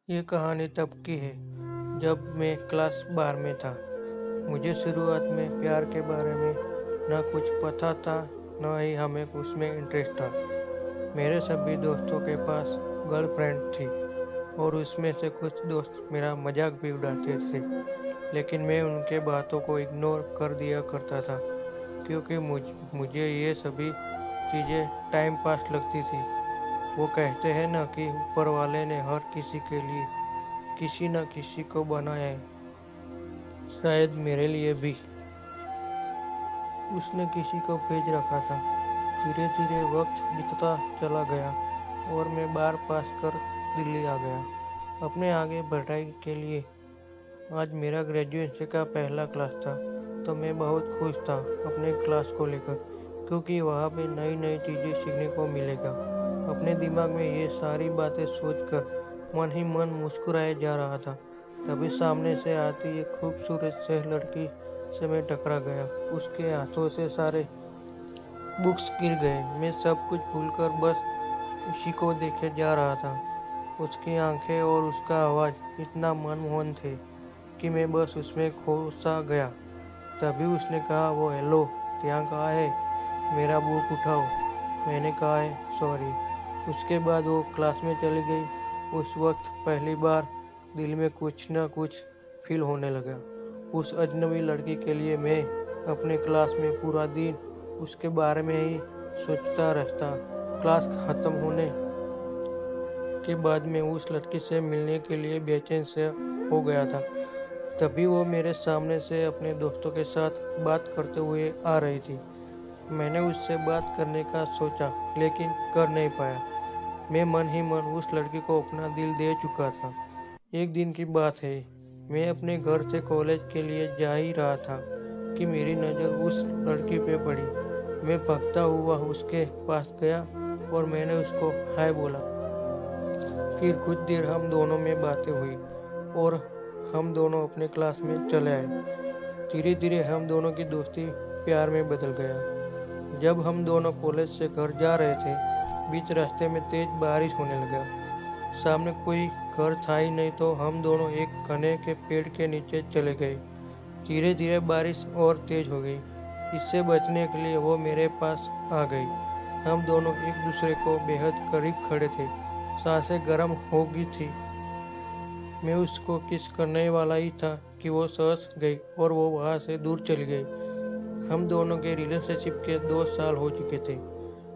ये कहानी तब की है जब मैं क्लास 12 में था। मुझे शुरुआत में प्यार के बारे में न कुछ पता था, न ही हमें उसमें इंटरेस्ट था। मेरे सभी दोस्तों के पास गर्लफ्रेंड थी और उसमें से कुछ दोस्त मेरा मजाक भी उड़ाते थे, लेकिन मैं उनके बातों को इग्नोर कर दिया करता था क्योंकि मुझे ये सभी चीज़ें टाइम पास लगती थी। वो कहते हैं ना कि ऊपर वाले ने हर किसी के लिए किसी न किसी को बनाया है, शायद मेरे लिए भी उसने किसी को भेज रखा था। धीरे धीरे वक्त बीतता चला गया और मैं 12 पास कर दिल्ली आ गया अपने आगे पढ़ाई के लिए। आज मेरा ग्रेजुएशन का पहला क्लास था, तो मैं बहुत खुश था अपने क्लास को लेकर, क्योंकि वहाँ पे नई नई चीज़ें सीखने को मिलेगा। अपने दिमाग में ये सारी बातें सोचकर मन ही मन मुस्कुराए जा रहा था। तभी सामने से आती एक खूबसूरत से लड़की से मैं टकरा गया। उसके हाथों से सारे बुक्स गिर गए। मैं सब कुछ भूलकर बस उसी को देखे जा रहा था। उसकी आंखें और उसका आवाज़ इतना मनमोहन थे कि मैं बस उसमें खो सा गया। तभी उसने कहा, वो हेलो, क्या कहा है, मेरा बुक उठाओ। मैंने कहा है सॉरी। उसके बाद वो क्लास में चली गई। उस वक्त पहली बार दिल में कुछ न कुछ फील होने लगा। उस अजनबी लड़की के लिए मैं अपने क्लास में पूरा दिन उसके बारे में ही सोचता रहता। क्लास खत्म होने के बाद मैं उस लड़की से मिलने के लिए बेचैन से हो गया था। तभी वो मेरे सामने से अपने दोस्तों के साथ बात करते हुए आ रही थी। मैंने उससे बात करने का सोचा, लेकिन कर नहीं पाया। मैं मन ही मन उस लड़की को अपना दिल दे चुका था। एक दिन की बात है, मैं अपने घर से कॉलेज के लिए जा ही रहा था कि मेरी नज़र उस लड़की पे पड़ी। मैं भागता हुआ उसके पास गया और मैंने उसको हाय बोला। फिर कुछ देर हम दोनों में बातें हुई और हम दोनों अपने क्लास में चले आए। धीरे धीरे हम दोनों की दोस्ती प्यार में बदल गया। जब हम दोनों कॉलेज से घर जा रहे थे, बीच रास्ते में तेज बारिश होने लगा। सामने कोई घर था ही नहीं, तो हम दोनों एक घने के पेड़ के नीचे चले गए। धीरे धीरे बारिश और तेज हो गई। इससे बचने के लिए वो मेरे पास आ गई। हम दोनों एक दूसरे को बेहद करीब खड़े थे। सांसें गर्म हो गई थी। मैं उसको किस करने वाला ही था कि वो सहस गई और वो वहाँ से दूर चली गई। हम दोनों के रिलेशनशिप के 2 साल हो चुके थे।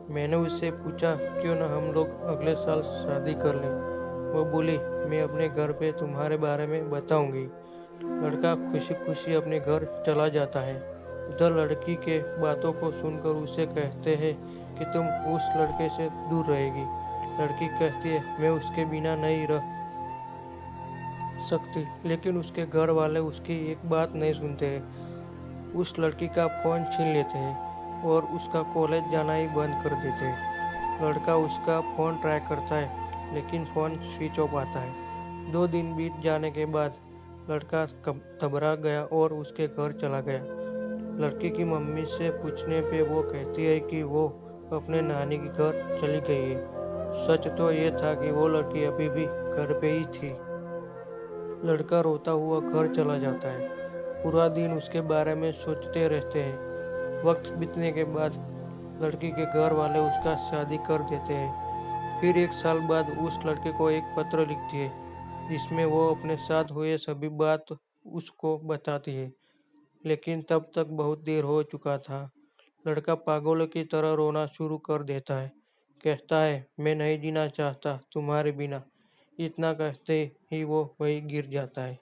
मैंने उससे पूछा, क्यों ना हम लोग अगले साल शादी कर लें। वो बोली, मैं अपने घर पे तुम्हारे बारे में बताऊंगी। लड़का खुशी खुशी अपने घर चला जाता है। उधर लड़की के बातों को सुनकर उसे कहते हैं कि तुम उस लड़के से दूर रहेगी। लड़की कहती है, मैं उसके बिना नहीं रह सकती, लेकिन उसके घर वाले उसकी एक बात नहीं सुनते हैं। उस लड़की का फोन छीन लेते हैं और उसका कॉलेज जाना ही बंद कर देते हैं। लड़का उसका फोन ट्राई करता है, लेकिन फोन स्विच ऑफ आता है। 2 दिन बीत जाने के बाद लड़का घबरा गया और उसके घर चला गया। लड़की की मम्मी से पूछने पे वो कहती है कि वो अपने नानी के घर चली गई है। सच तो ये था कि वो लड़की अभी भी घर पे ही थी। लड़का रोता हुआ घर चला जाता है। पूरा दिन उसके बारे में सोचते रहते हैं। वक्त बीतने के बाद लड़की के घर वाले उसका शादी कर देते हैं। फिर 1 साल बाद उस लड़के को एक पत्र लिखती है, जिसमें वो अपने साथ हुए सभी बात उसको बताती है। लेकिन तब तक बहुत देर हो चुका था। लड़का पागलों की तरह रोना शुरू कर देता है। कहता है, मैं नहीं जीना चाहता तुम्हारे बिना। इतना कहते ही वो वहीं गिर जाता है।